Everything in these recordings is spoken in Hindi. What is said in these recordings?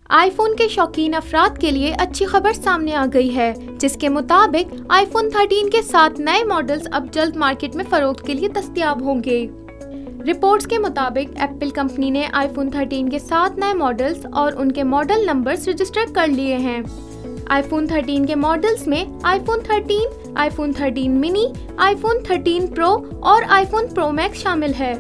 आईफोन के शौकीन अफराद के लिए अच्छी खबर सामने आ गई है, जिसके मुताबिक आईफोन 13 के 7 नए मॉडल्स अब जल्द मार्केट में फरोख्त के लिए दस्तयाब होंगे। रिपोर्ट्स के मुताबिक एप्पल कंपनी ने आईफोन 13 के 7 नए मॉडल्स और उनके मॉडल नंबर्स रजिस्टर कर लिए हैं। आईफोन 13 के मॉडल्स में iPhone 13, iPhone 13 mini, iPhone 13 pro और आईफोन प्रो मैक्स शामिल है।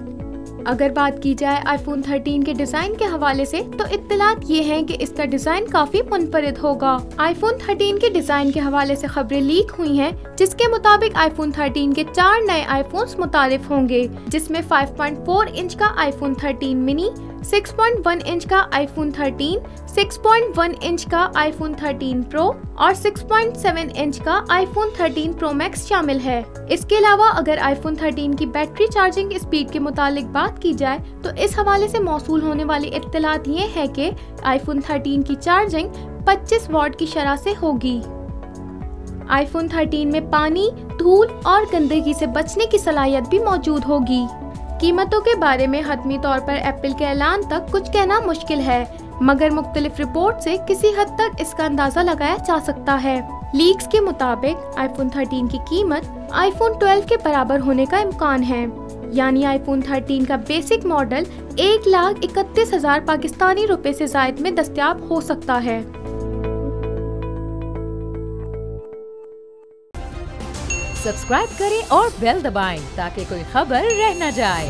अगर बात की जाए आईफोन 13 के डिजाइन के हवाले से, तो इत्तलात ये हैं कि इसका डिजाइन काफी मुनफरिद होगा। आईफोन 13 के डिजाइन के हवाले से खबरें लीक हुई हैं, जिसके मुताबिक आईफोन 13 के 4 नए आईफोन्स मुतारिफ होंगे, जिसमें 5.4 इंच का आईफोन 13 मिनी, 6.1 इंच का आईफोन 13, 6.1 इंच का आईफोन 13 प्रो और 6.7 इंच का आईफोन 13 प्रो मैक्स शामिल है। इसके अलावा अगर आईफोन 13 की बैटरी चार्जिंग स्पीड के मुतालिक बात की जाए, तो इस हवाले से मौसूल होने वाली इत्तलात ये है कि आईफोन 13 की चार्जिंग 25 वॉट की शरह से होगी। आईफोन 13 में पानी, धूल और गंदगी से बचने की सलाहियत भी मौजूद होगी। कीमतों के बारे में हतमी तौर पर एप्पल के ऐलान तक कुछ कहना मुश्किल है, मगर मुख्तलिफ रिपोर्ट से किसी हद तक इसका अंदाजा लगाया जा सकता है। लीक्स के मुताबिक आईफोन 13 की कीमत आईफोन 12 के बराबर होने का इम्कान है, यानी आईफोन 13 का बेसिक मॉडल 1,31,000 पाकिस्तानी रुपए से जायद में दस्तयाब हो सकता है। सब्सक्राइब करें और बेल दबाएं ताकि कोई खबर रह न जाए।